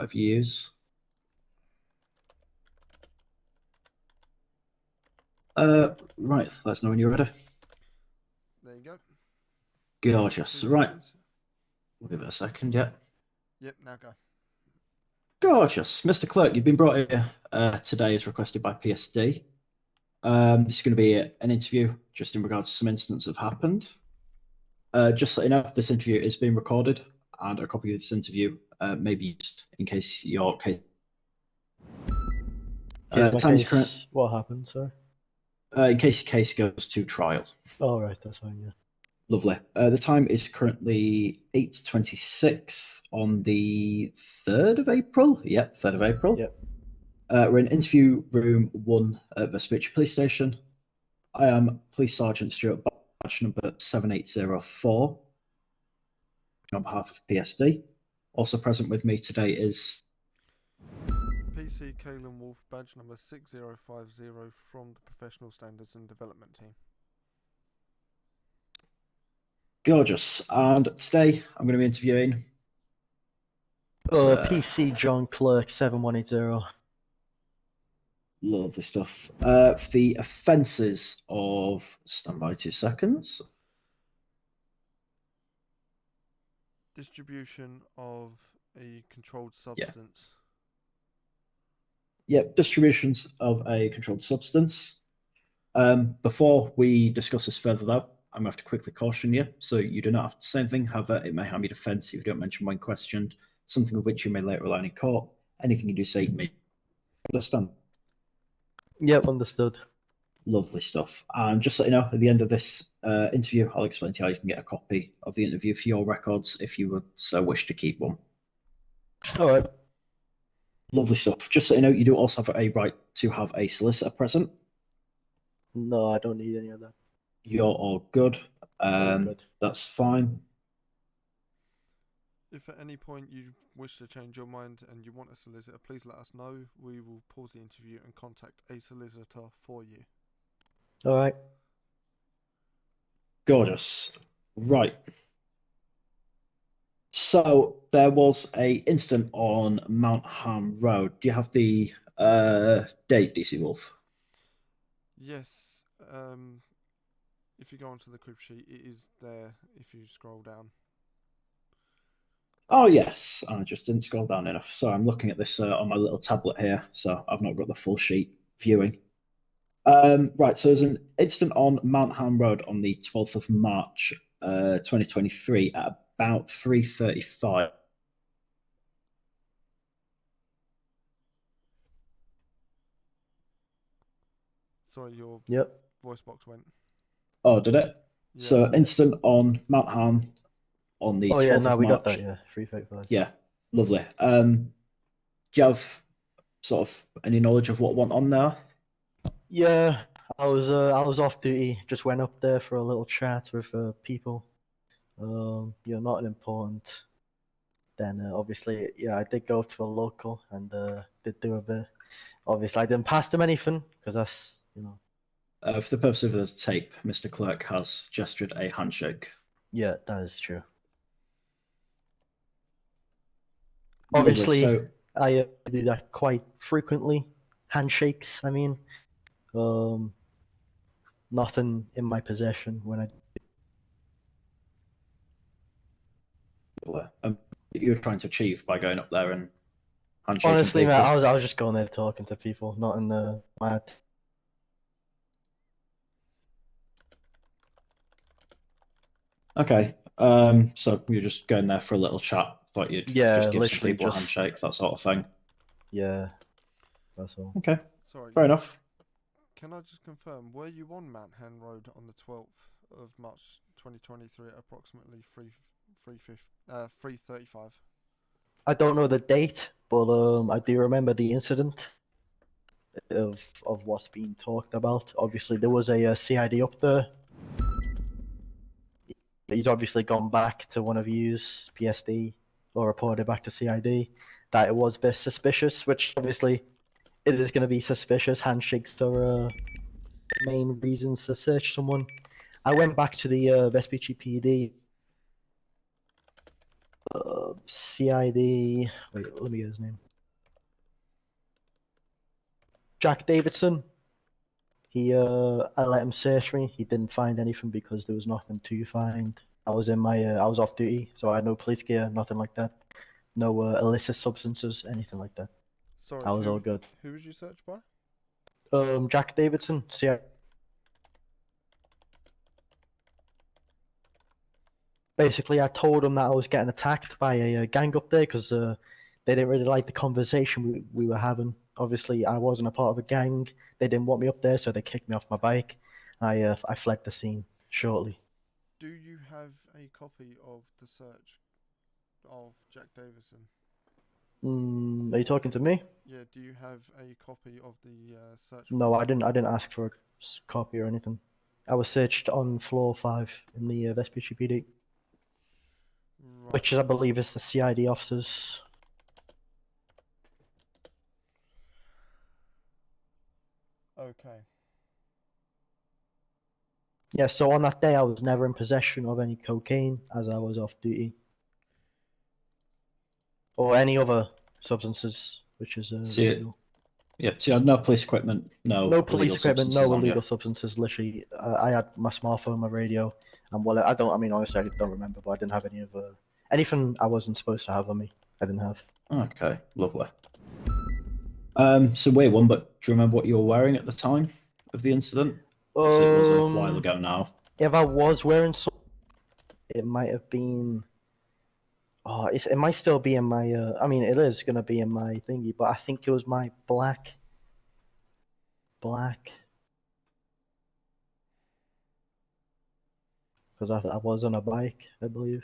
whatever you use. Right, let us know when you're ready. There you go. Gorgeous. 2 Right, seconds. we'll give it a second, yeah. Yep, now go. Gorgeous. Mr. Clerk, you've been brought here today as requested by PSD. This is going to be an interview just in regards to some incidents that have happened. Just so you know, this interview is being recorded, and a copy of this interview may be used in case your case. Time is current. What happened, sir? In case your case goes to trial. Oh, right, that's fine, yeah. Lovely. The time is currently 8:26 on the 3rd of April. Yep, 3rd of April. Yep. We're in interview room 1 at Vespucci Police Station. I am Police Sergeant Stuart, badge number 7804, on behalf of PSD. Also present with me today is PC Kalen Wolf, badge number 6050 from the Professional Standards and Development Team. Gorgeous. And today I'm going to be interviewing PC John Clerk 7180. lovely stuff. For the offences of, stand by 2 seconds. Distribution of a controlled substance. Yep, distributions of a controlled substance. Before we discuss this further, though, I'm going to have to quickly caution you, so you do not have to say anything. However, it may harm your defence if you don't mention when questioned, something of which you may later rely on in court. Anything you do say, you may understand. Yep, understood. Lovely stuff. And just so you know, at the end of this interview, I'll explain to you how you can get a copy of the interview for your records if you would so wish to keep one. All right. Lovely stuff. Just so you know, you do also have a right to have a solicitor present. No, I don't need any of that. You're all good. Good. That's fine. If at any point you wish to change your mind and you want a solicitor, please let us know. We will pause the interview and contact a solicitor for you. All right. Gorgeous. Right. So there was a incident on Mount Ham Road. Do you have the date, DC Wolf? Yes. If you go onto the crib sheet, it is there if you scroll down. Oh, yes. I just didn't scroll down enough. So I'm looking at this on my little tablet here, so I've not got the full sheet viewing. Right, so there's an incident on Mount Ham Road on the 12th of March, 2023 at about 3:35. Sorry, your voice box went. Oh, did it? Yeah. So incident on Mount Ham on the 12th of March. We got that, yeah. 3:35. Yeah, lovely. Do you have sort of any knowledge of what went on there? Yeah, I was off duty. Just went up there for a little chat with people. Not important. Then obviously, I did go to a local and did do a bit. Obviously, I didn't pass them anything because that's For the purpose of this tape, Mr. Clerk has gestured a handshake. Yeah, that is true. Lovely. Obviously, So, I do that quite frequently. Handshakes, I mean. Nothing in my possession when I. you're trying to achieve by going up there and handshaking Honestly, people. man, I was just going there talking to people, not in the mad. Okay. So you're just going there for a little chat. Thought you'd just give some people a handshake, that sort of thing. Yeah, that's all. Okay. Sorry. Fair enough. Can I just confirm, were you on Mount Ham Road on the 12th of March 2023 at approximately 3:35? I don't know the date, but I do remember the incident of what's being talked about. Obviously, there was a CID up there. He's obviously gone back to one of you's PSD or reported back to CID that it was a bit suspicious, which obviously it is going to be suspicious. Handshakes are main reasons to search someone. I went back to the Vespucci PD CID. Wait, let me get his name. Jack Davidson. I let him search me. He didn't find anything because there was nothing to find. I was off duty, so I had no police gear, nothing like that. No illicit substances, anything like that. Sorry, I was all good. Who was you searched by? Jack Davidson. Basically, I told him that I was getting attacked by a gang up there because they didn't really like the conversation we were having. Obviously, I wasn't a part of a gang. They didn't want me up there, so they kicked me off my bike. I fled the scene shortly. Do you have a copy of the search of Jack Davidson? Are you talking to me? Yeah. Do you have a copy of the search? No, I didn't ask for a copy or anything. I was searched on floor 5 in the Vespucci PD, Right. which I believe is the CID officers. Okay. Yeah, so on that day I was never in possession of any cocaine as I was off duty. Or any other substances, which is illegal. Yeah, so you had no police equipment, No police illegal equipment, substances no on you. illegal substances. Literally, I had my smartphone, my radio, and wallet. I mean, honestly, I don't remember, but I didn't have any of anything I wasn't supposed to have on me. I didn't have. Okay, lovely. So weird one, but do you remember what you were wearing at the time of the incident? So it was a while ago now. If I was wearing something, it might have been. Oh, it might still be in my. I mean, it is gonna be in my thingy, but I think it was my black. Because I was on a bike, I believe.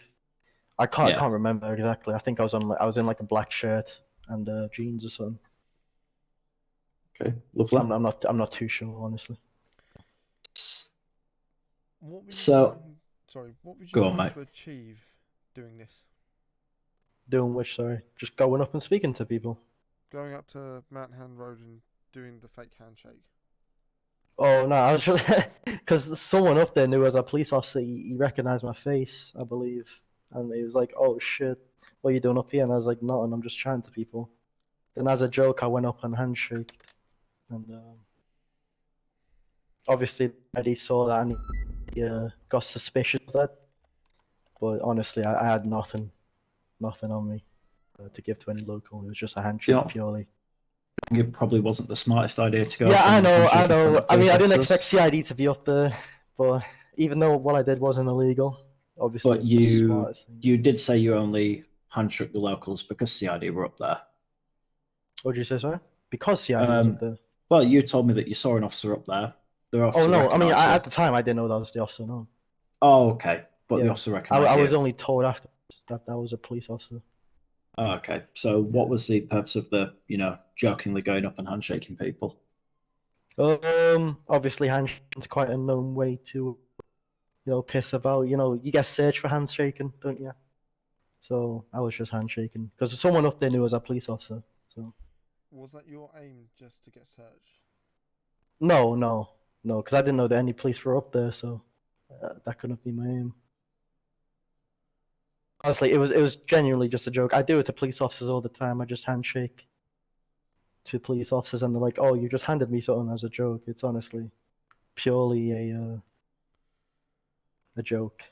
I can't remember exactly. I think I was in like a black shirt and jeans or something. Okay, lovely. I'm not too sure, honestly. What were you Sorry, what were you go on, trying mate. to achieve doing this? Doing which, sorry? Just going up and speaking to people. Going up to Mount Hand Road and doing the fake handshake. Oh no, I was just because someone up there knew as a police officer. He recognized my face, I believe, and he was like, "Oh shit, what are you doing up here?" And I was like, "Nothing. I'm just chatting to people." Then, as a joke, I went up and handshake, and obviously Eddie saw that and he got suspicious of that. But honestly, I had nothing on me to give to any local. It was just a handshake purely. It probably wasn't the smartest idea to go. Yeah, I know. I mean, I didn't officers. expect CID to be up there, but even though what I did wasn't illegal, obviously. But you did say you only handshook the locals because CID were up there. What did you say, sorry? Because CID was up there. Well, you told me that you saw an officer up there. Oh no, I mean at the time I didn't know that was the officer. No. Oh, okay. But Yeah. the officer recognized I you. was only told after that was a police officer. Oh, okay. So what was the purpose of the, jokingly going up and handshaking people? Obviously handshaking quite a known way to, piss about. You get searched for handshaking, don't you? So I was just handshaking because someone up there knew I was a police officer. So. Was that your aim, just to get searched? No, because I didn't know that any police were up there, so that couldn't be my aim. Honestly, it was genuinely just a joke. I do it to police officers all the time. I just handshake to police officers, and they're like, "Oh, you just handed me something as a joke." It's honestly purely a joke.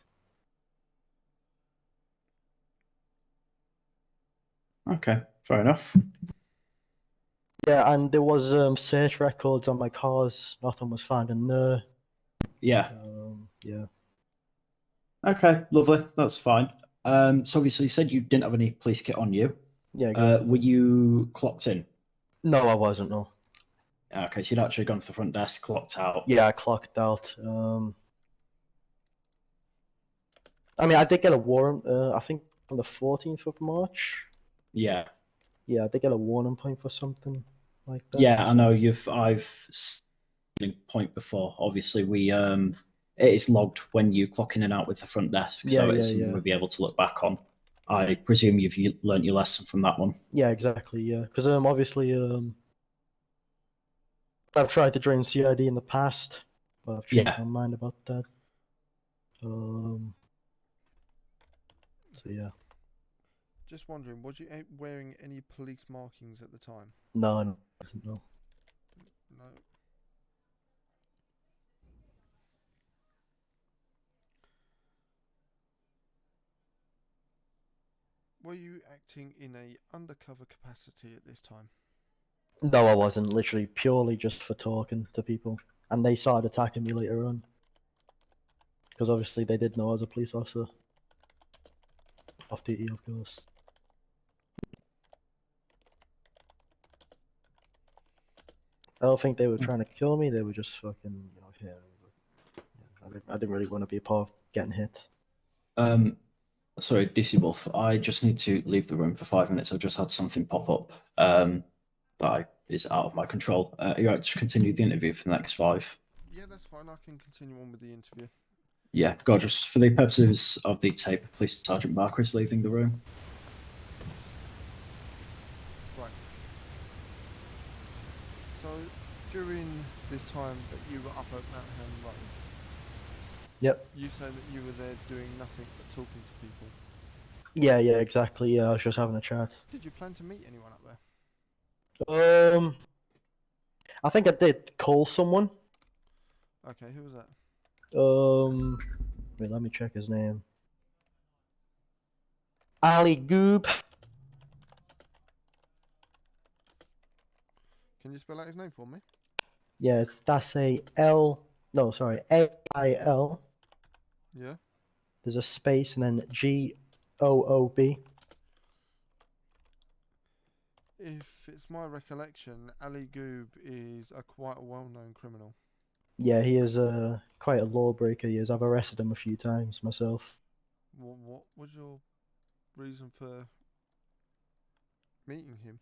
Okay, fair enough. Yeah, and there was search records on my cars. Nothing was found in there. Yeah. Yeah. Okay, lovely. That's fine. So obviously you said you didn't have any police kit on you. Yeah. Were you clocked in? No, I wasn't. No. Okay, so you'd actually gone to the front desk, clocked out. Yeah, I clocked out. I mean, I did get a warrant. I think on the 14th of March. Yeah. Yeah, I did get a warning point for something like that. Yeah, I know I've seen a point before. Obviously, it is logged when you clock in and out with the front desk, so it's something we'll be able to look back on. I presume you've learnt your lesson from that one. Yeah, exactly. Yeah, because obviously I've tried to join CID in the past, but I've changed my mind about that. So yeah. Just wondering, was you wearing any police markings at the time? No, no. No. Were you acting in a undercover capacity at this time? No, I wasn't. Literally, purely just for talking to people, and they started attacking me later on. Because obviously they did know I was a police officer. Off duty, of course. I don't think they were trying to kill me. They were just fucking, here. I didn't really want to be a part of getting hit. Sorry, DC Wolf. I just need to leave the room for 5 minutes. I've just had something pop up that is out of my control. Are you right to continue the interview for the next 5? Yeah, that's fine. I can continue on with the interview. Yeah, gorgeous. For the purposes of the tape, Police Sergeant Barker is leaving the room. Right. So, during this time that you were up at Mount Haan Road, Yep. you say that you were there doing nothing but talking to people. Yeah, exactly. Yeah, I was just having a chat. Did you plan to meet anyone up there? I think I did call someone. Okay, who was that? Wait, let me check his name. Ali Goob. Can you spell out his name for me? Yeah, that's A-I-L. Yeah. There's a space and then G-O-O-B. If it's my recollection, Ali Goob is quite a well-known criminal. Yeah, he is quite a lawbreaker. He is. I've arrested him a few times myself. What was your reason for meeting him?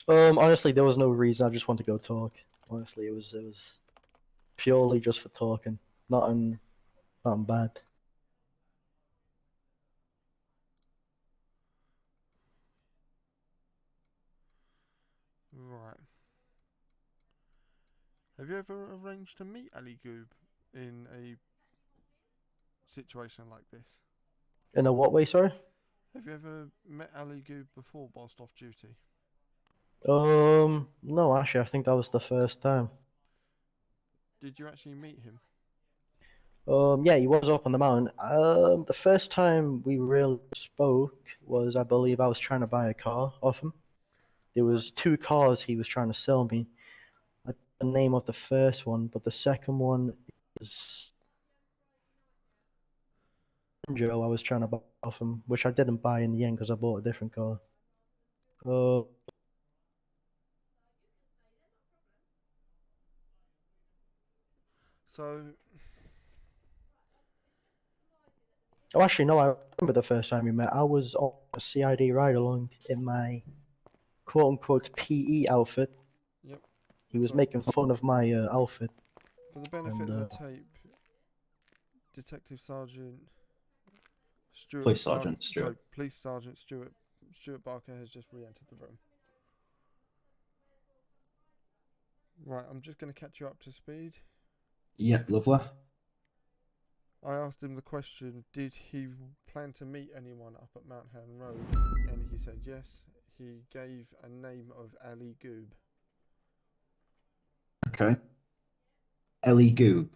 Honestly, there was no reason. I just wanted to go talk. Honestly, it was purely just for talking. Nothing bad. Right. Have you ever arranged to meet Ali Goob in a situation like this? In a what way, sorry? Have you ever met Ali Goob before whilst off duty? No, actually, I think that was the first time. Did you actually meet him? Yeah, he was up on the mountain. The first time we really spoke was, I believe, I was trying to buy a car off him. There was 2 cars he was trying to sell me. I don't know the name of the first one, but the second one is Joe. I was trying to buy off him, which I didn't buy in the end because I bought a different car. So, Oh, actually, no, I remember the first time we met. I was on a CID ride along in my quote-unquote PE outfit. yep. He was Sorry. making fun of my outfit. For the benefit And, of the tape, Detective Sergeant Stuart. Police Sergeant Stuart. Sorry, Police Sergeant Stuart Barker has just re-entered the room. Right, I'm just going to catch you up to speed. Yep, lovely. I asked him the question, did he plan to meet anyone up at Mount Haan Road? And he said yes. He gave a name of Ali Goob. Okay. Ali Goob.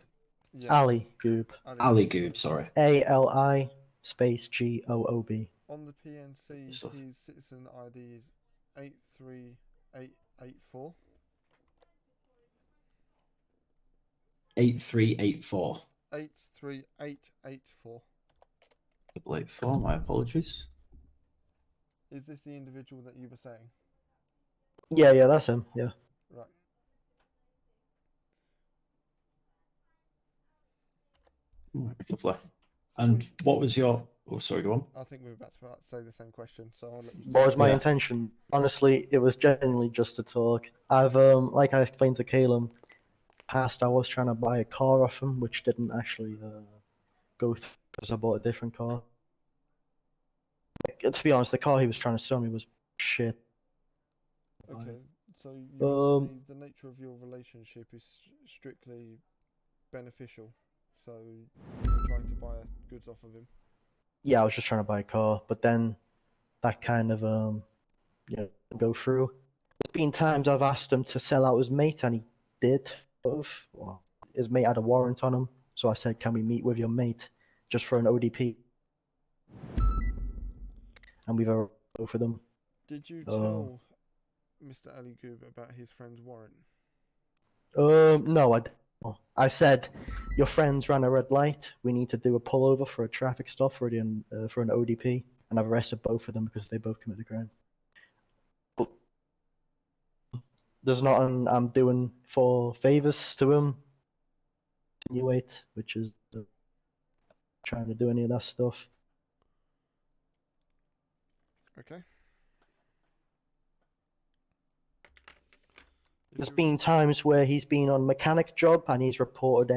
Yes. Ali Goob. Ali Goob, sorry. A-L-I space G-O-O-B. On the PNC, Stuff. his citizen ID is 83884. 8384. 83884. 84, my apologies. Is this the individual that you were saying? Yeah, that's him. Yeah. Right. Lovely. And what was your... Oh, sorry, go on. I think we were about to say the same question, so I'll let you. What was my Yeah. intention? Honestly, it was genuinely just to talk. I've like I explained to Caleb, past I was trying to buy a car off him, which didn't actually go through because I bought a different car. To be honest, the car he was trying to sell me was shit. Okay, so you would say the nature of your relationship is strictly beneficial. So you were trying to buy goods off of him. Yeah, I was just trying to buy a car, but then that kind of go through. There's been times I've asked him to sell out his mate, and he did. Well, his mate had a warrant on him, so I said, "Can we meet with your mate just for an ODP?" And we've arranged both of them. Did you tell Mr. Ali Goob about his friend's warrant? No, I didn't. I said, "Your friends ran a red light. We need to do a pullover for a traffic stop for an ODP," and I've arrested both of them because they both committed a crime. But there's nothing I'm doing for favors to him. Insinuate, which is trying to do any of that stuff. Okay. There's been times where he's been on mechanic job and he's reported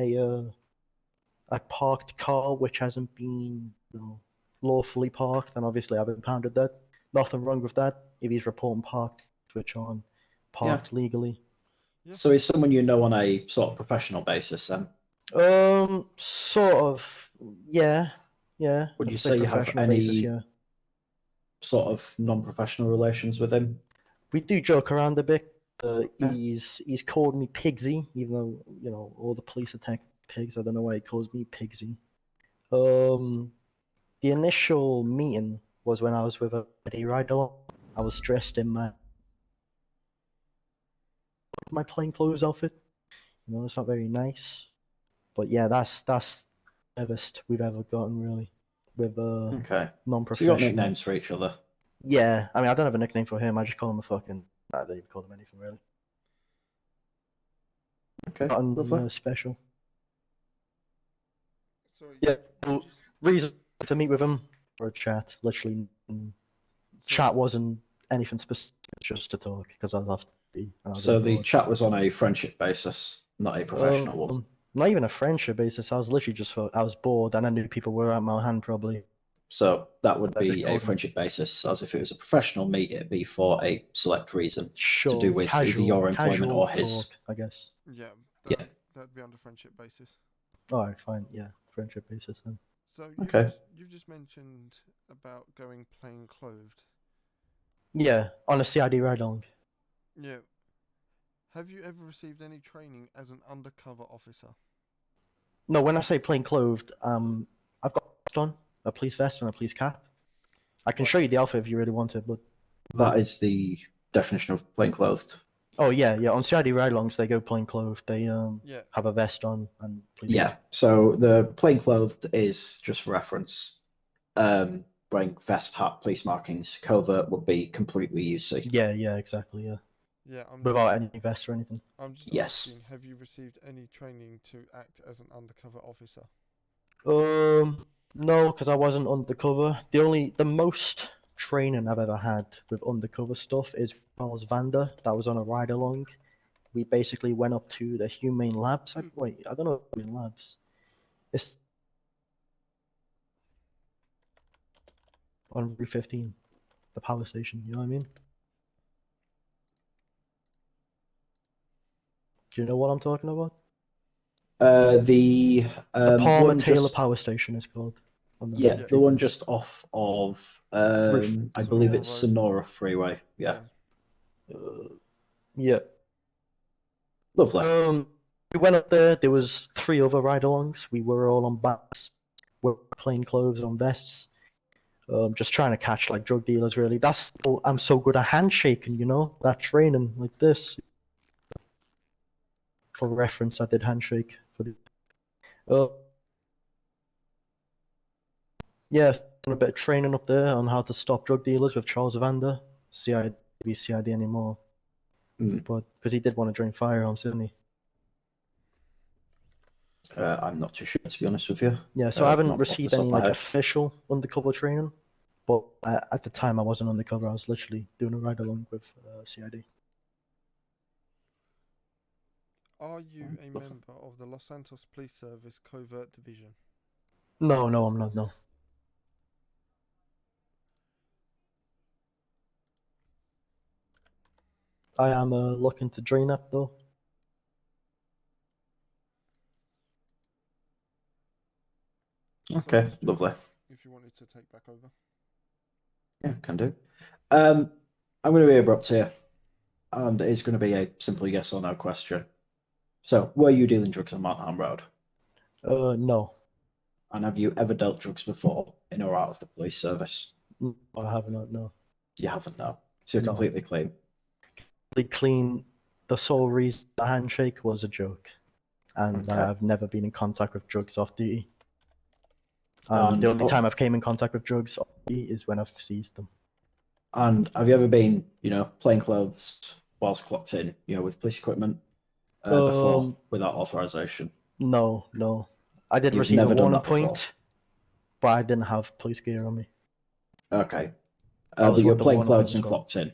a parked car which hasn't been lawfully parked, and obviously I've impounded that. Nothing wrong with that if he's reporting parked, which on parked legally. Yeah. So he's someone you know on a sort of professional basis, then? Sort of, yeah. Would I'd you say say you have professional any basis, yeah. sort of non-professional relations with him? We do joke around a bit. Yeah. He's called me Pigsy, even though all the police attack pigs. I don't know why he calls me Pigsy. The initial meeting was when I was with a ride along. I was dressed in my plainclothes outfit. It's not very nice, but yeah, that's the furthest we've ever gotten really with Okay. So you non-professional. got nicknames for each other? Yeah, I mean, I don't have a nickname for him. I just call him a fucking. I don't even call him anything really. Okay. Nothing special. Sorry, Yeah. you just... Reason to meet with him for a chat. Literally, chat wasn't anything specific, just to talk because I was off. So the chat was on a friendship basis, not a professional one. Not even a friendship basis. I was literally I was bored and I knew people were at my hand probably. So that would I just be a called him. friendship basis, as if it was a professional meet, it'd be for a select reason Sure, to do with either your employment or his. talk, I guess. Yeah, Yeah. that'd be under friendship basis. Alright, fine. Yeah, friendship basis then. So Okay. you've just mentioned about going plain clothed. Yeah, on a CID ride along. Yeah. Have you ever received any training as an undercover officer? No, when I say plain clothed, I've got on a police vest and a police cap. I can Right. show you the outfit if you really want it, but That is the definition of plain clothed. oh yeah, on CID ride alongs they go plain clothed. They Yeah. have a vest on and police Yeah. cap. So the plain clothed is just for reference. Wearing vest, hat, police markings, covert would be completely UC. Yeah, exactly, yeah. Yeah, Without any vest or anything. I'm just Yes. asking, have you received any training to act as an undercover officer? No, because I wasn't undercover. The most training I've ever had with undercover stuff is when I was Vanda. That was on a ride along. We basically went up to the Humane Labs. I don't know Humane Labs. It's on Route 15, the power station. You know what I mean? Do you know what I'm talking about? The Palmer one Taylor just, Power Station is called. yeah, Yeah. the one just off of I believe Sonora it's Road. Sonora Freeway. Yeah. Yeah. Lovely. We went up there. There was 3 other ride-alongs. We were all on bats. We're plain clothes on vests. Just trying to catch like drug dealers. Really, that's I'm so good at handshaking. That training like this. For reference, I did handshake for the. Yeah, done a bit of training up there on how to stop drug dealers with Charles Evander. CID anymore, but because he did want to join firearms, didn't he? I'm not too sure, to be honest with you. Yeah, so I haven't Not off the received top any of my like head. official undercover training, but at the time I wasn't undercover. I was literally doing a ride along with CID. Are you a member of the Los Santos Police Service Covert Division? No, I'm not. No. I am looking to join that though. Okay, So lovely. if you wanted to take back over. Yeah, can do. I'm going to be abrupt here, and it's going to be a simple yes or no question. So, were you dealing drugs on Mount Ham Road? No. And have you ever dealt drugs before in or out of the police service? No, I have not, no. You haven't, no. So you're No. completely clean. Clean. The sole reason the handshake was a joke. And Okay. I've never been in contact with drugs off duty. And the only time I've came in contact with drugs off duty is when I've seized them. And have you ever been, plain clothes whilst clocked in, with police equipment before without authorization? No. I did You've receive a never done warning that before? point, but I didn't have police gear on me. Okay. I was But you're with the plain warning clothes point and as well. clocked in?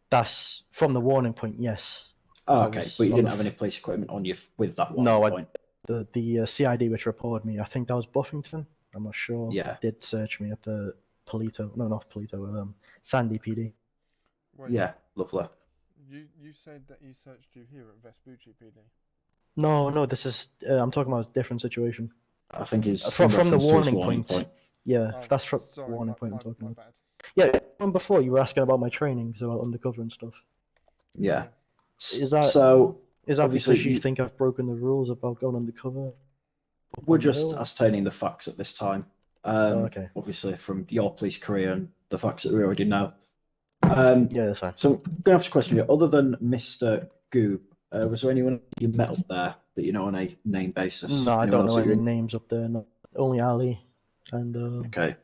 That's from the warning point, yes. Oh, I okay. was But you on didn't the have any police equipment on you with that No, warning point? the CID which reported me, I think that was Buffington. I'm not sure. Yeah. Did search me at the Polito. No, not Polito. Sandy PD. Wait, Yeah, lovely. you said that he searched you here at Vespucci PD. No. This is. I'm talking about a different situation. I think he's From in the reference to his warning warning point. point. Yeah, Oh, that's from sorry, warning point I'm my talking about. bad. Yeah, when before you were asking about my trainings about undercover and stuff. Yeah. Is that So obviously obviously because you think I've broken the rules about going undercover? we're on the just hill? ascertaining the facts at this time. Okay. Obviously from your police career and the facts that we already know. Yeah, that's fine. So I'm going to have to question you. Other than Mr. Goob, was there anyone you met up there that you know on a name basis? No, I Anyone don't else know that you're any in- names up there. No, only Ali, and Okay.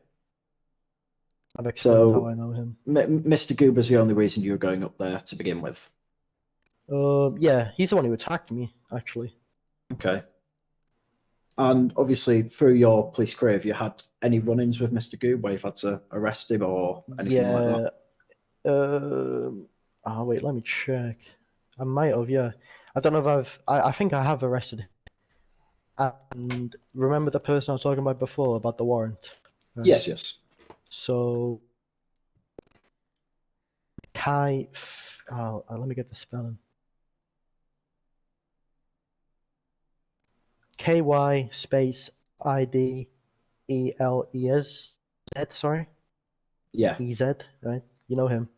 I've explained how So I know him. Mr. Goob is the only reason you were going up there to begin with. Yeah, he's the one who attacked me, actually. Okay. And obviously, through your police career, have you had any run-ins with Mr. Goob where you've had to arrest him or anything like that? Wait, let me check. I might have, yeah. I don't know if I think I have arrested him. And remember the person I was talking about before, about the warrant? Right? Yes. So, let me get the spelling. KY space ID ELES Z, sorry? Yeah. EZ, right? You know him.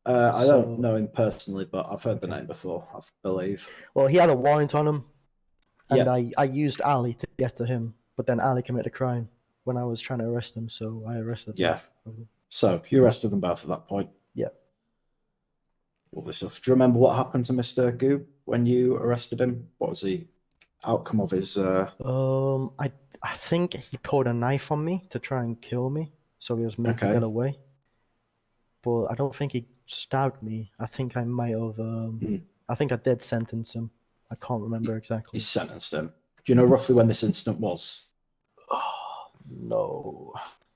I So- don't know him personally, but I've heard the Okay. name before, I believe. Well, he had a warrant on him, and Yeah. I used Ali to get to him, but then Ali committed a crime when I was trying to arrest him, so I arrested Yeah. both of them. So you arrested them both at that point. Yeah. Lovely stuff. Do you remember what happened to Mr. Goob when you arrested him? What was the outcome of his? I think he pulled a knife on me to try and kill me, so he was made to Okay. get away. But I don't think he stabbed me. I think I might have. I think I did sentence him. I can't remember You exactly. sentenced him. Do you know roughly when this incident was? Oh, no,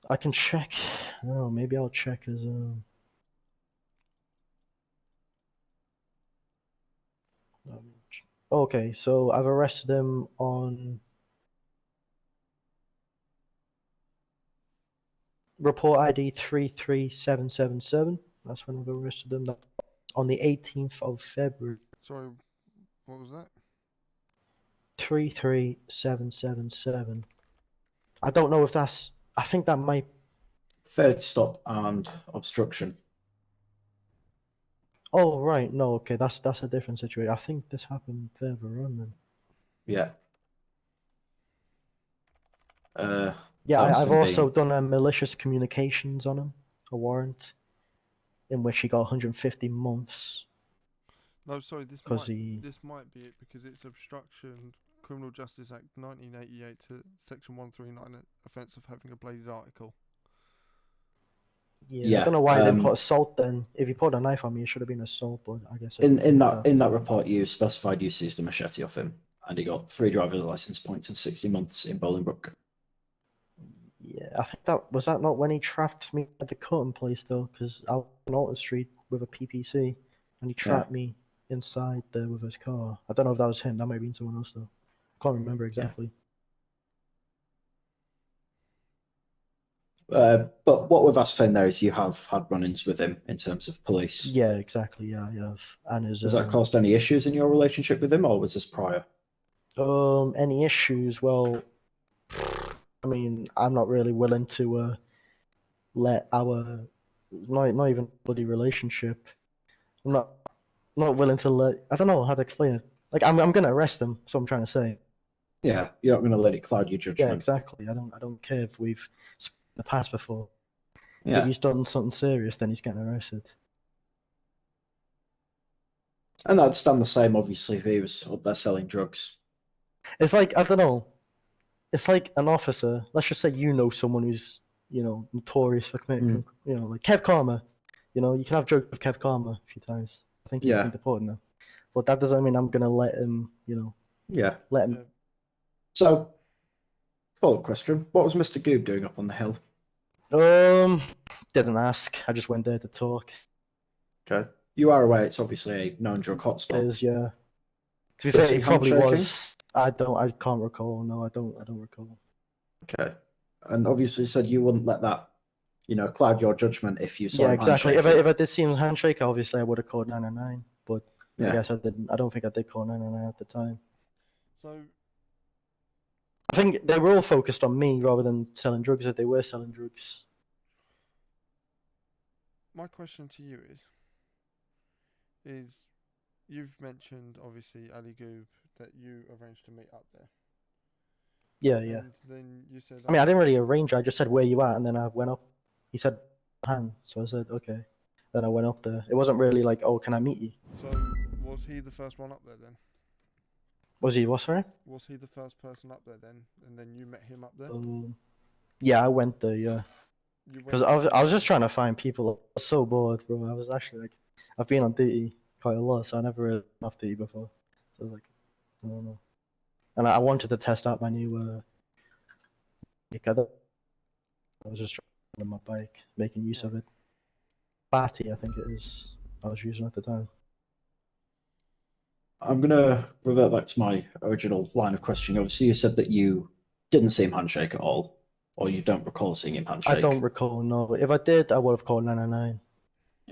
I can check. No, maybe I'll check his. Okay, so I've arrested him on report ID 33777. That's when I've arrested him. That's on the 18th of February. Sorry, what was that? 33777. I don't know if that's. I think that might. Failed stop and obstruction. Oh right, no, okay, that's a different situation. I think this happened further on then. Yeah. Yeah, that was I've him also being- done a malicious communications on him, a warrant, in which he got 150 months No, sorry, this because might be it because it's obstruction, Criminal Justice Act 1988 to Section 139, offence of having a bladed article. Yeah, I don't know why I didn't put assault then. If he put a knife on me, it should have been assault, but I guess in that report you specified you seized a machete off him and he got 3 driver's license points and 60 months in Bolingbroke. Yeah, I think that was that not when he trapped me at the cutting place though, because I was on Alton Street with a PPC, and he trapped me inside there with his car. I don't know if that was him. That might have been someone else though. I can't remember exactly. But what we've ascertained there is you have had run-ins with him in terms of police. Yeah, exactly. Yeah, I have. And his Has that caused any issues in your relationship with him, or was this prior? any issues? Well, I mean, I'm not really willing to let our not even bloody relationship. I'm not willing to let. I don't know how to explain it. Like I'm gonna arrest him. That's what I'm trying to say. Yeah, you're not going to let it cloud your Yeah, judgment. exactly. I don't care if we've split in the past before. If Yeah, he's done something serious, then he's getting arrested. and that'd stand the same, obviously, if he was up there selling drugs. It's like I don't know. It's like an officer. Let's just say you know someone who's notorious for committing, like Kev Karma. You can have jokes with Kev Karma a few times. I think he's Yeah. been deported now, but that doesn't mean I'm gonna let him. Yeah. Let him. Yeah. So, follow-up question: what was Mr. Goob doing up on the hill? Didn't ask. I just went there to talk. Okay, you are aware it's obviously a known drug It hotspot. is, yeah. To be Was fair, he it probably handshaking? was. I can't recall. No, I don't recall. Okay, and obviously you said you wouldn't let that, cloud your judgment if you saw Yeah, him exactly. handshaking. If I did see him handshake, obviously I would have called 999. But I Yeah. guess I didn't. I don't think I did call 999 at the time. So I think they were all focused on me rather than selling drugs. If they were selling drugs, my question to you is you've mentioned obviously Ali Goob that you arranged to meet up there. yeah. And then you said. I mean, I didn't really arrange it. I just said where you at, and then I went up. He said hand, so I said okay. Then I went up there. It wasn't really like, oh, can I meet you? So was he the first one up there then? Was he? What, sorry? Was he the first person up there then, and then you met him up there? Yeah, I went there. Yeah. You went Because up I was just trying to find people. I was so bored, bro. I was actually like, I've been on duty quite a lot, so I never really been off duty before. So I was like, I don't know. And I wanted to test out my new bike. I was just trying on my bike, making use of it. Batty, I think it is. I was using at the time. I'm gonna revert back to my original line of questioning. Obviously, you said that you didn't see him handshake at all, or you don't recall seeing him handshake. I don't recall. No, if I did, I would have called 999.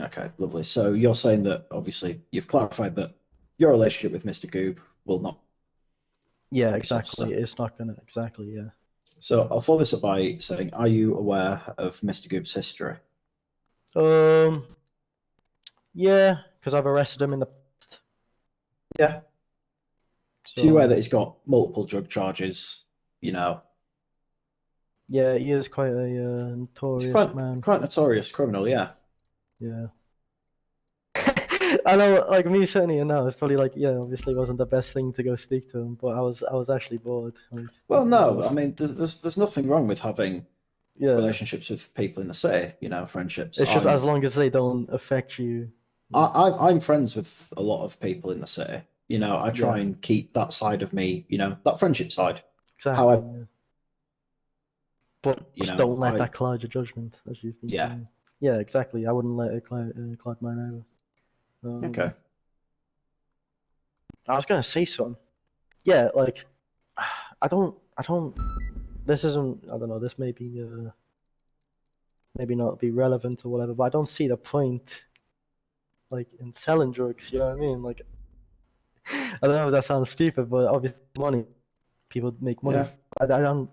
Okay, lovely. So you're saying that obviously you've clarified that your relationship with Mr. Goob will not. Yeah, Obviously, exactly. so- It's not gonna exactly. Yeah. So I'll follow this up by saying, are you aware of Mr. Goob's history? Yeah, because I've arrested him in the past. Yeah. So you're aware that he's got multiple drug charges, Yeah, he is quite a notorious he's man. quite notorious criminal, yeah. Yeah. I know, like me sitting here now, it's probably like, yeah, obviously wasn't the best thing to go speak to him, but I was actually bored. Like, Well, no, I mean, there's nothing wrong with having yeah, relationships with people in the city, friendships. it's just as long as they don't affect you. I'm friends with a lot of people in the city. I try Yeah. and keep that side of me, that friendship side. Exactly. However, Yeah. But just don't let that cloud your judgment, as you've been saying. Yeah, exactly. I wouldn't let it cloud mine over. Okay. I was gonna say something. Yeah, like I don't. This isn't. I don't know. This may be maybe not be relevant or whatever. But I don't see the point, like in selling drugs. You know what I mean? Like I don't know if that sounds stupid, but obviously money. People make money. Yeah. I don't.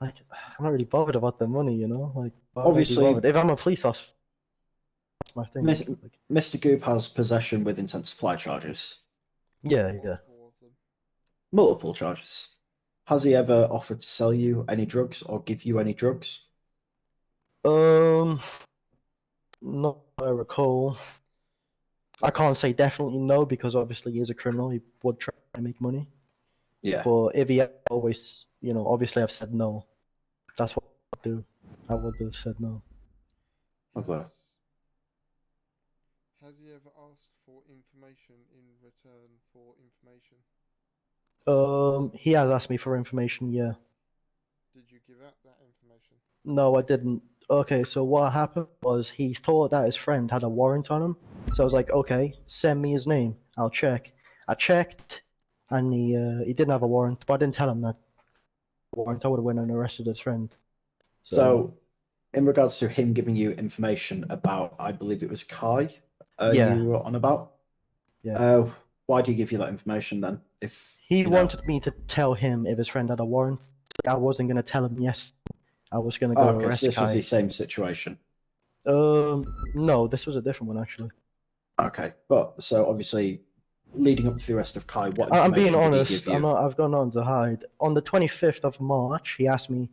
Like I'm not really bothered about the money. Like why would I be Obviously, bothered? If I'm a police officer, that's my thing. Like, Mr. Goop has possession with intent to supply charges. yeah. Multiple of them. Multiple charges. Has he ever offered to sell you any drugs or give you any drugs? Not that I recall. I can't say definitely no because obviously he is a criminal. He would try to make money. Yeah. But if he always, obviously I've said no. That's what I do. I would have said no. Okay. Has he ever asked for information in return for information? He has asked me for information, yeah. Did you give out that information? No, I didn't. Okay, so what happened was he thought that his friend had a warrant on him. So I was like, okay, send me his name. I'll check. I checked, and he didn't have a warrant, but I didn't tell him that warrant. I would have went and arrested his friend. So, in regards to him giving you information about, I believe it was Kai, Yeah. you were on about. Yeah. Why do you give you that information then? If He wanted me to tell him if his friend had a warrant. I wasn't gonna tell him yes. I was gonna go Oh, okay, arrest so this was Kai. the same situation. No, this was a different one actually. Okay, but so obviously, leading up to the arrest of Kai, what I'm being information did he honest. give you? I've got nothing to hide. On the 25th of March, he asked me,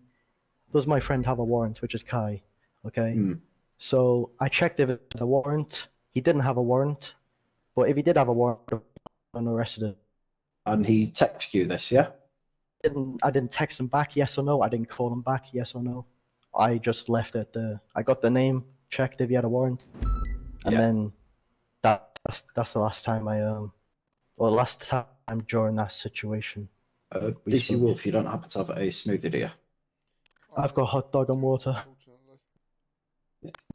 "Does my friend have a warrant?" Which is Kai. Okay. Hmm. So I checked if it had a warrant. He didn't have a warrant, but if he did have a warrant, I'm arrested him. And he texted you this, yeah? I didn't text him back, yes or no. I didn't call him back, yes or no. I just left it there. I got the name, checked if he had a warrant, and Yeah. then that's the last time last time during that situation. We DC spoke. Wolf, you don't happen to have a smoothie, do you? I've got hot dog and water. Unfortunately.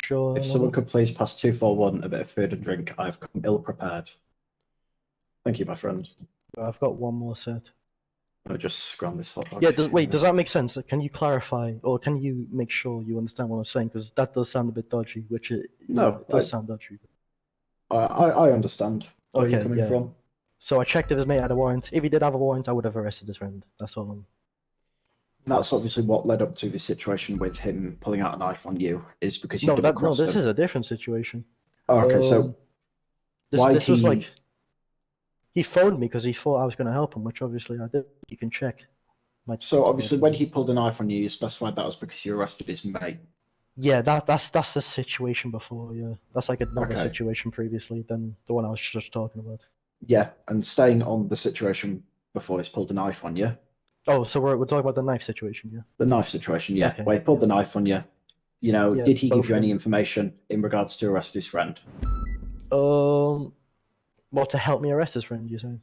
Sure. If someone could please pass 241 a bit of food and drink, I've come ill prepared. Thank you, my friend. I've got one more set. I'll just scram this hot dog. Yeah, does that make sense? Can you clarify, or can you make sure you understand what I'm saying? Because that does sound a bit dodgy, No, it does sound dodgy. I understand where you're Okay, coming yeah. from. So I checked if his mate had a warrant. If he did have a warrant, I would have arrested his friend. That's all. That's obviously what led up to the situation with him pulling out a knife on you, is because you double No, crossed this him. is a different situation. Okay, so why this was he- like he phoned me because he thought I was going to help him, which obviously I did. You can check. So obviously, when he pulled a knife on you, you specified that was because you arrested his mate. Yeah, that's the situation before. Yeah, that's like another Okay. situation previously than the one I was just talking about. Yeah, and staying on the situation before he's pulled a knife on you. Oh, so we're talking about the knife situation, yeah? The knife situation, yeah. Okay, Where he pulled the knife on you. You know, Yeah, did he give both you any of them. information in regards to arrest his friend? Well, to help me arrest his friend, you're saying?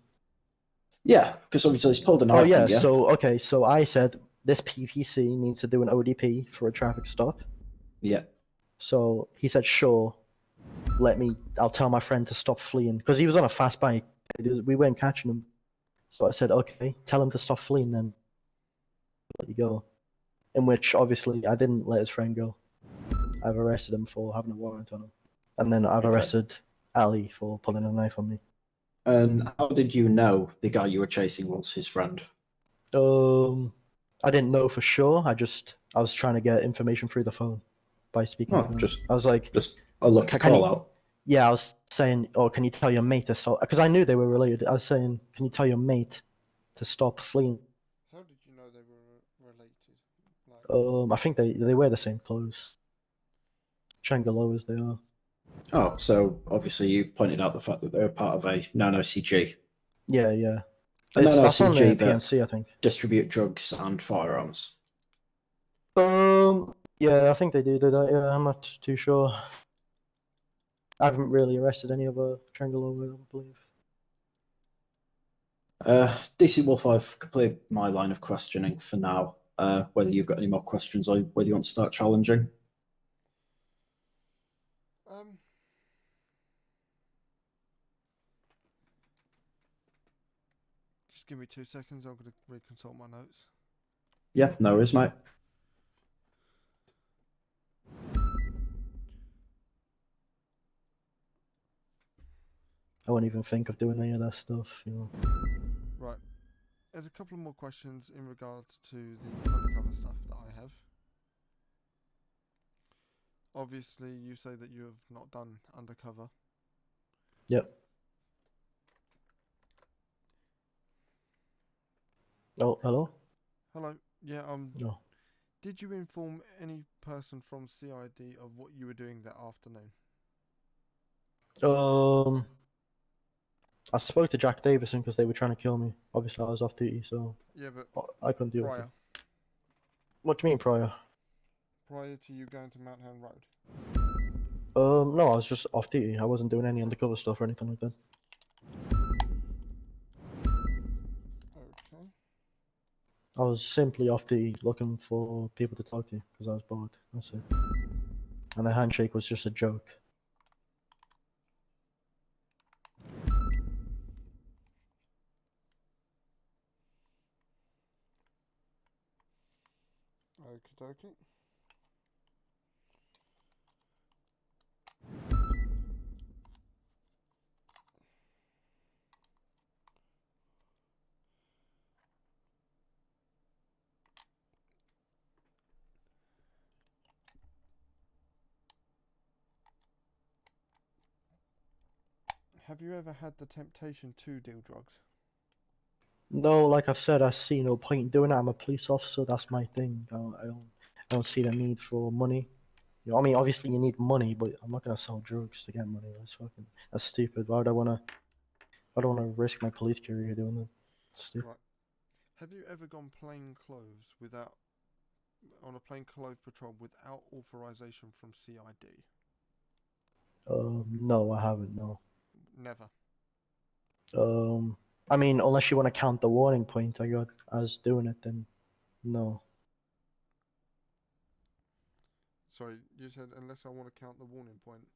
Yeah, because obviously he's pulled a Oh knife yeah, on you. so I said this PPC needs to do an ODP for a traffic stop. Yeah. So he said, sure, I'll tell my friend to stop fleeing. Because he was on a fast bike. We weren't catching him. So I said, okay, tell him to stop fleeing then. Let you go. In which, obviously, I didn't let his friend go. I've arrested him for having a warrant on him. And then I've Okay. arrested Ali for pulling a knife on me. And how did you know the guy you were chasing was his friend? I didn't know for sure. I was trying to get information through the phone by speaking Oh, to him. just I was like, a lucky Can call you- out. yeah, I was saying, oh, can you tell your mate to stop? Because I knew they were related. I was saying, can you tell your mate to stop fleeing? How did you know they were related? Like, I think they wear the same clothes. Changalos they are. Oh, so obviously you pointed out the fact that they're part of a non-OCG. Yeah, yeah. A That's on non-OCG the that PNC, I think. distribute drugs and firearms. Yeah, I think they do that. Yeah, I'm not too sure. I haven't really arrested any other Changalo, I don't believe. DC Wolf, I've completed my line of questioning for now. Whether you've got any more questions or whether you want to start challenging. Just give me 2 seconds. I'm going to reconsult my notes. Yeah, no worries, mate. I won't even think of doing any of that stuff, Right. There's a couple of more questions in regards to the undercover stuff that I have. Obviously, you say that you have not done undercover. Yep. Oh, hello? Hello. Yeah. No. Did you inform any person from CID of what you were doing that afternoon? I spoke to Jack Davison because they were trying to kill me. Obviously, I was off duty, so Yeah, but I couldn't deal with it. prior What do you mean prior? to you going to Mount Hand Road. No, I was just off duty. I wasn't doing any undercover stuff or anything like that. Okay. I was simply off duty looking for people to talk to because I was bored. That's it. And the handshake was just a joke. Okie dokie. Have you ever had the temptation to deal drugs? No, like I've said, I see no point in doing it. I'm a police officer. That's my thing. I don't see the need for money. You know, I mean, obviously you need money, but I'm not gonna sell drugs to get money. That's stupid. Why would I wanna? I don't wanna risk my police career doing that. Stupid. Right. Have you ever gone plain clothes on a plain clothes patrol without authorization from CID? No, I haven't. No. Never. I mean, unless you want to count the warning point I got as doing it, then no. Sorry, you said unless I want to count the warning point.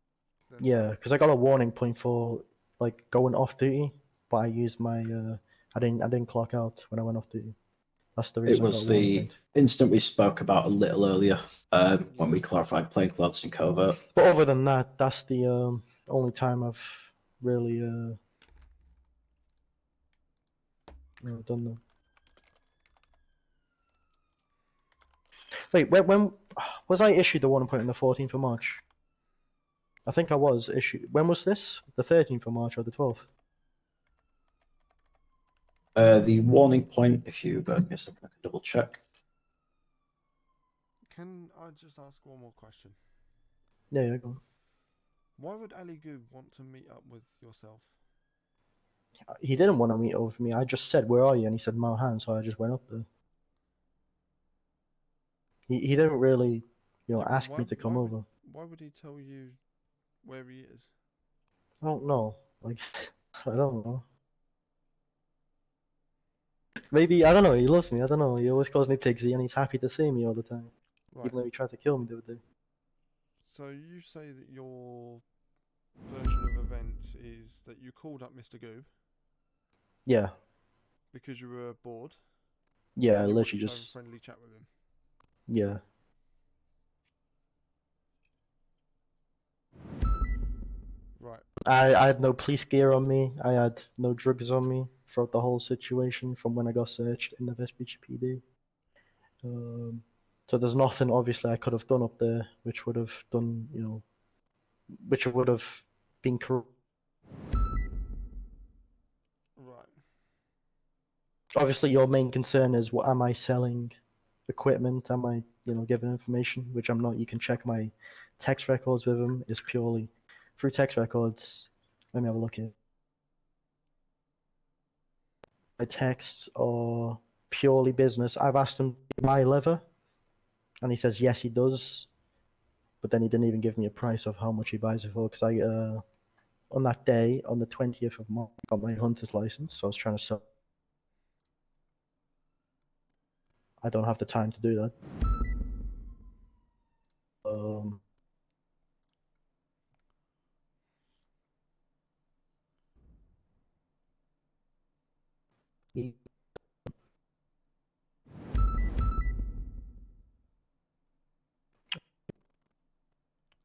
Then Yeah, because I got a warning point for like going off duty, but I used my I didn't clock out when I went off duty. That's the It reason I got was a warning the point. incident we spoke about a little earlier when we clarified plainclothes and covert. But other than that, that's the only time I've really done that. Wait, when was I issued the warning point on the 14th of March? I think I was issued. When was this? The 13th of March or the 12th? The warning point, if you bear with me a second, I can double check. can I just ask one more question? Yeah, go on. Why would Ali Goob want to meet up with yourself? He didn't want to meet up with me. I just said, "Where are you?" And he said, "haan," so I just went up there. He didn't really, Yeah, but ask me to come over. Why would he tell you where he is? I don't know. Like, I don't know. Maybe, I don't know. He loves me. I don't know. He always calls me Pigsy, and he's happy to see me all the time, Right. even though he tried to kill me the other day. So you say that your version of events is that you called up Mr. Goob Yeah, because you were bored. yeah. And you wanted Literally to have a just, friendly chat with him. yeah. Right. I had no police gear on me. I had no drugs on me throughout the whole situation from when I got searched in the SPD. So there's nothing obviously I could have done up there which would have done, which would have been correct. Right. Obviously, your main concern is what am I selling equipment? Am I, giving information, which I'm not. You can check my text records with him. Is purely through text records. Let me have a look here. My texts are purely business. I've asked him to buy leather, and he says yes, he does. But then he didn't even give me a price of how much he buys it for, because I on that day, on the 20th of March, I got my hunter's license, so I was trying to sell. I don't have the time to do that. He-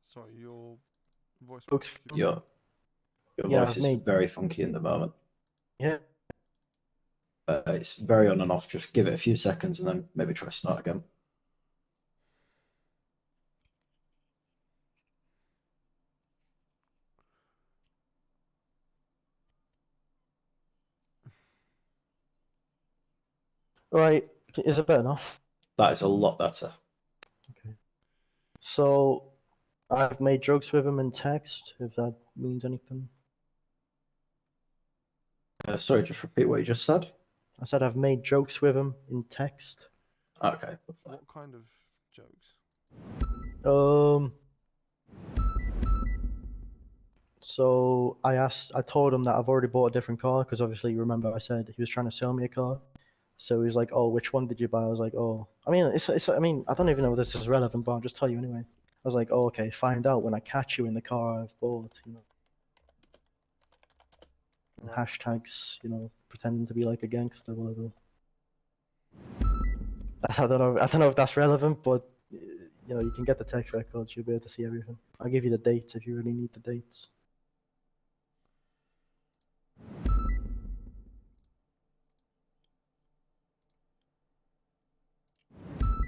Sorry, your voice. Folks, Your Yeah, voice I've is made- very funky in the moment. Yeah, It's very on and off. Just give it a few seconds and then maybe try to start again. right. Is it better now? That is a lot better. Okay. So, I've made jokes with him in text, if that means anything. Sorry, just repeat what you just said. I said I've made jokes with him in text. Okay. What kind of jokes? So I told him that I've already bought a different car, because obviously you remember I said he was trying to sell me a car. So he's like, "Oh, which one did you buy?" I was like, "Oh, I mean, I mean, I don't even know if this is relevant, but I'll just tell you anyway." I was like, "Oh, okay, find out when I catch you in the car I've bought, Right. hashtags, pretending to be like a gangster, whatever." I don't know if that's relevant, but you can get the text records. You'll be able to see everything. I'll give you the dates if you really need the dates.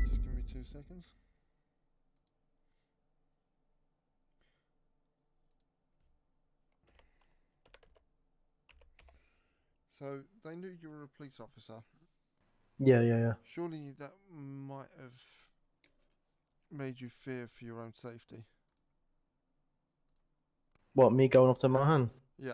Just give me 2 seconds. So they knew you were a police officer. Yeah. Surely that might have made you fear for your own safety. What, me going up to my hand? Yeah.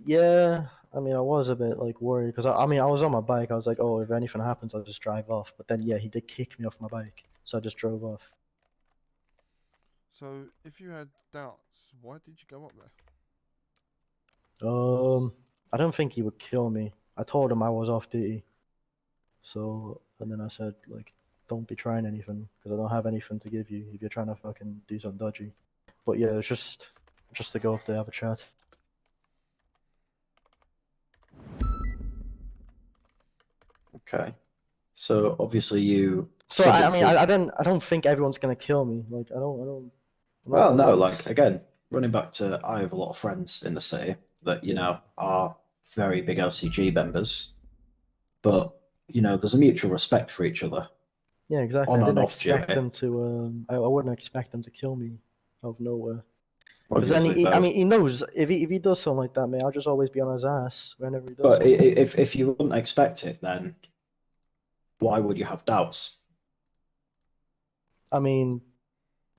Yeah, I mean, I was a bit like worried because I mean, I was on my bike. I was like, oh, if anything happens, I'll just drive off. But then, yeah, he did kick me off my bike, so I just drove off. So if you had doubts, why did you go up there? I don't think he would kill me. I told him I was off duty. So, and then I said, like, don't be trying anything because I don't have anything to give you if you're trying to fucking do something dodgy. But yeah, it's just to go up there, have a chat. Okay. So obviously you. So said I that mean, you- I don't think everyone's gonna kill me. Like, I don't. I'm Well, not no, once- like again, running back to I have a lot of friends in the city that Yeah. are very big LCG members, but there's a mutual respect for each other Yeah, exactly. on I and didn't off expect duty. them to. I wouldn't expect them to kill me out of nowhere. Because then Obviously, I though. mean, he knows if he does something like that, mate, I'll just always be on his ass whenever he does But something. if you wouldn't expect it, then why would you have doubts? I mean,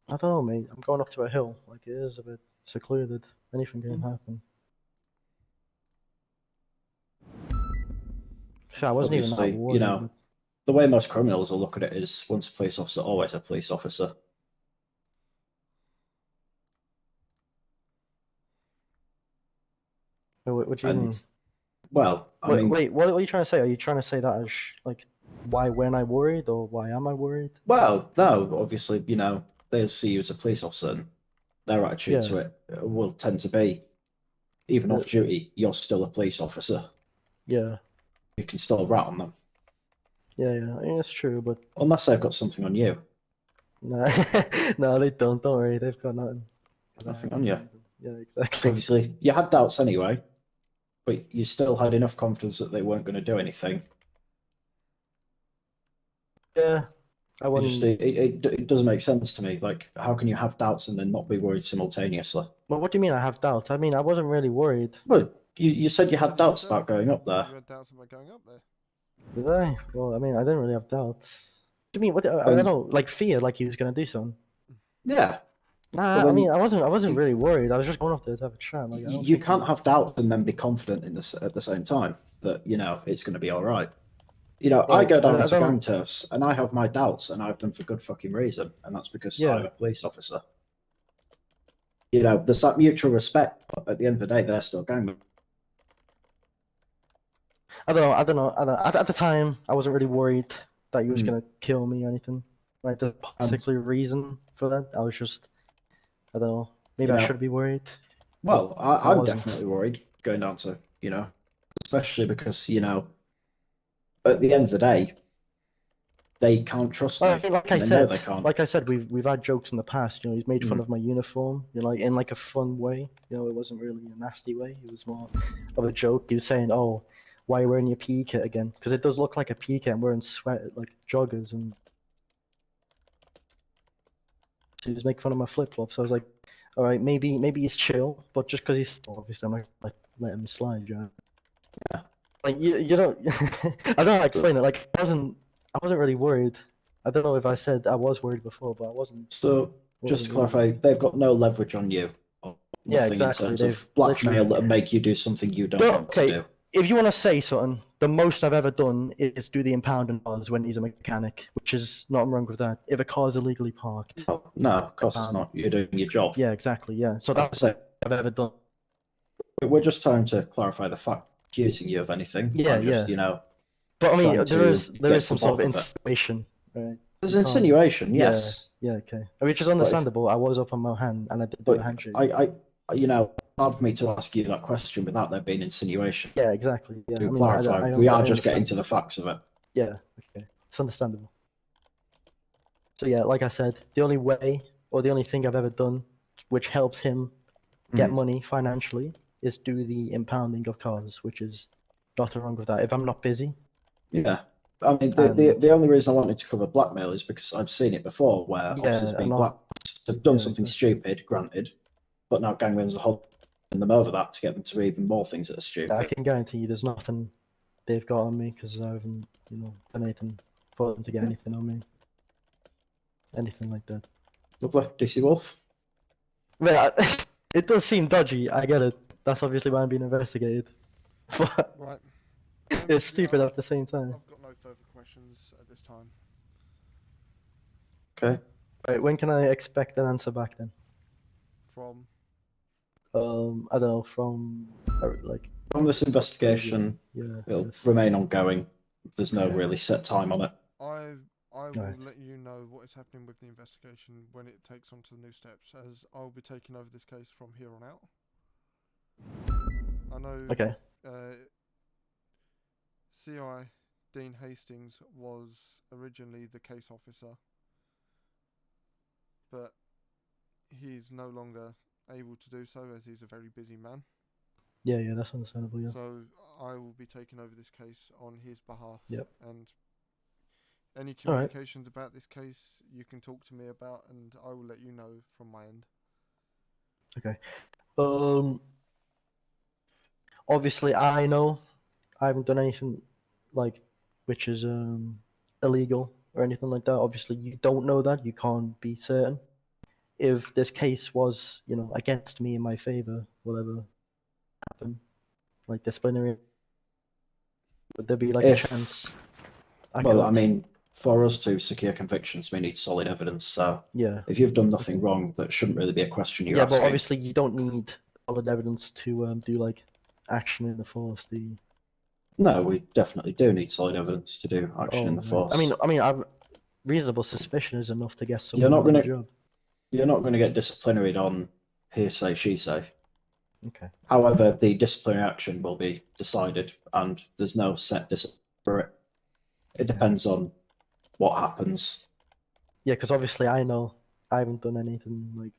I don't know, mate. I'm going up to a hill. Like, it is a bit secluded. Anything can happen. So I wasn't even that Obviously, worried. But... the way most criminals will look at it is once a police officer, always a police officer. What do you mean? And well, I mean, Wait, what are you trying to say? Are you trying to say that as like, why when I worried or why am I worried? well, no, obviously, they see you as a police officer, and their attitude to Yeah. it will tend to be, even Uh, off duty, you're still a police officer. Yeah. You can still rat on them, Yeah. I mean, it's true, but unless they've got something on you. no, no, they don't. Don't worry, they've got nothing. Nothing on you. Yeah, exactly. Obviously, you had doubts anyway, but you still had enough confidence that they weren't going to do anything. Yeah, I It just wouldn't. it doesn't make sense to me. Like, how can you have doubts and then not be worried simultaneously? Well, what do you mean I have doubts? I mean, I wasn't really worried. Well, you said you had You doubts said about going up there. You had doubts about going up there. Did I? Well, I mean, I didn't really have doubts. What do you mean? What? I don't know. Like fear, like he was gonna do something. Yeah. Nah, Well, I then mean, I wasn't you- really worried. I was just going up there to have a chat. Like, I don't You think can't have doubts and then be confident in this at the same time that it's going to be all right. I go down I to gang don't. turfs and I have my doubts, and I have them for good fucking reason, and that's because Yeah. I'm a police officer. There's that mutual respect, but at the end of the day, they're still gang members. I don't know. At the time, I wasn't really worried that he was Hmm. gonna kill me or anything. Like, the particular reason for that, I was just, I don't know. Maybe I should be worried. Well, I I'm wasn't. definitely worried going down to, especially because, at the end of the day, they can't trust me. Like I and they know said, they can't. like I said, we've had jokes in the past. He's made fun Mm. of my uniform, like in like a fun way. It wasn't really a nasty way. It was more of a joke. He was saying, "Oh, why are you wearing your PE kit again?" Because it does look like a PE kit. I'm wearing sweat like joggers, and so he was making fun of my flip flops. So I was like, "All right, maybe he's chill, but just because he's obviously I'm not like let him slide, you know." Yeah. Like you don't. I don't know how to explain it. Like I wasn't really worried. I don't know if I said I was worried before, but I wasn't. So, just to clarify, they've got no leverage on you. Or Yeah, nothing exactly. in terms They've of blackmail literally- and make you do something you don't Well, want to okay. do. If you want to say something, the most I've ever done is do the impounding cars when he's a mechanic, which is nothing wrong with that. If a car's illegally parked. No, of course it's not. You're doing your job. Yeah, exactly. Yeah. So Like I that's say, what I've ever done. we're just trying to clarify the fact accusing you of anything. Yeah, I'm just, But I mean, trying there to is get some to sort of the bottom of it. insinuation. Right? There's You can't- insinuation, Yeah. yes. Yeah. Okay. Which is understandable. I was up on my hand and I did do a But handshake. hard for me to ask you that question without there being insinuation. Yeah, exactly. Yeah. To I mean, clarify, I we are I just getting understand. to the facts of it. Yeah, okay. It's understandable. So yeah, like I said, the only way or the only thing I've ever done which helps him get Mhm. money financially is do the impounding of cars, which is nothing wrong with that. If I'm not busy. Yeah. I mean, And- the only reason I wanted to cover blackmail is because I've seen it before where officers Yeah, being and black, they've done yeah, something exactly. stupid, granted, but now gang members are whole. them over that to get them to read even more things that are stupid. I can guarantee you there's nothing they've got on me because I haven't, done anything for them to get anything on me. Anything like that. Lovely. DC Wolf? Well, it does seem dodgy, I get it. That's obviously why I'm being investigated. But Right. it's stupid Yeah, at the same time. I've got no further questions at this time. Okay. Right, when can I expect an answer back then? From I don't know, from like From this investigation, yeah. it'll Yes. remain ongoing. There's no Okay. really set time on it. I will Right. let you know what is happening with the investigation when it takes on to the new steps, as I'll be taking over this case from here on out. I know Okay. CI Dean Hastings was originally the case officer, but he's no longer able to do so as he's a very busy man. Yeah, that's understandable, yeah. So I will be taking over this case on his behalf. Yep. And any All right. communications about this case you can talk to me about, and I will let you know from my end. Okay. Obviously I know I haven't done anything like which is illegal or anything like that. Obviously you don't know that, you can't be certain. If this case was, against me in my favor, whatever happened, like disciplinary, would there be like a If- chance? Well, I mean, for us to secure convictions, we need solid evidence. So yeah. if you've done nothing wrong, that shouldn't really be a question you're Yeah, asking. but obviously you don't need solid evidence to do like action in the force. No, we definitely do need solid evidence to do action in the right. force. I mean, I've reasonable suspicion is enough to get You're someone not on the gonna- job. You're not going to get disciplinary on hearsay, she say. Okay. However, the disciplinary action will be decided, and there's no set discipline for it. It depends on what happens, Yeah, because obviously I know I haven't done anything like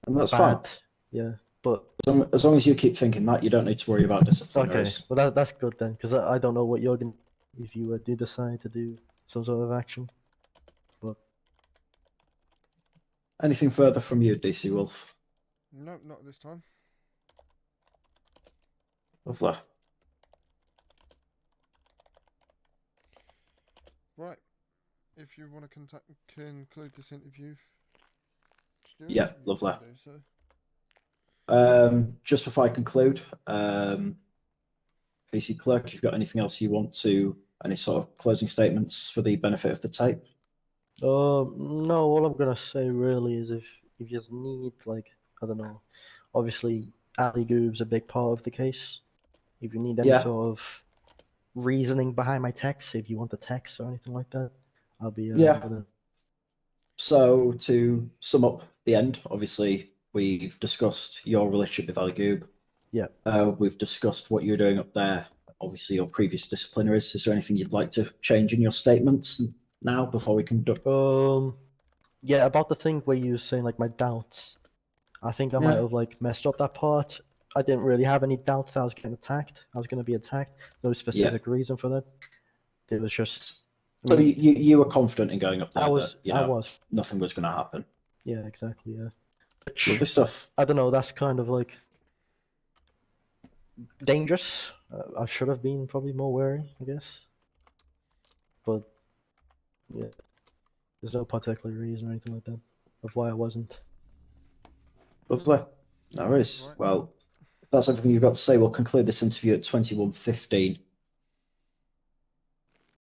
and that's bad. fine. Yeah, but As long as you keep thinking that, you don't need to worry about okay. disciplinaries. Well, that's good then, because I don't know what you're gonna if you do decide to do some sort of action. But Anything further from you, DC Wolf? No, not this time. Lovely. Right. If you want to conclude this interview, Stuart, Yeah, you lovely. can do so. Just before I conclude, PC Clerk, if you've got anything else you want to, any sort of closing statements for the benefit of the tape? no, all I'm gonna say really is if you just need like I don't know, obviously Ali Goob's a big part of the case. If you need any Yeah. sort of reasoning behind my text, if you want the text or anything like that, I'll be Yeah. gonna... So to sum up the end, obviously we've discussed your relationship with Ali Goob. Yeah. We've discussed what you're doing up there. Obviously, your previous disciplinaries. Is there anything you'd like to change in your statements now before we conduct? Yeah, about the thing where you were saying like my doubts. I think I might Yeah. have like messed up that part. I didn't really have any doubts that I was getting attacked. I was going to be attacked. No specific reason for that. It was just. So you were confident in going up there I was. that nothing was going to happen. Yeah, exactly. Yeah. Lovely stuff. I don't know. That's kind of like dangerous. I should have been probably more wary, I guess. But yeah, there's no particular reason or anything like that of why I wasn't. Lovely. No worries. Right. Well, if that's everything you've got to say, we'll conclude this interview at 21:15.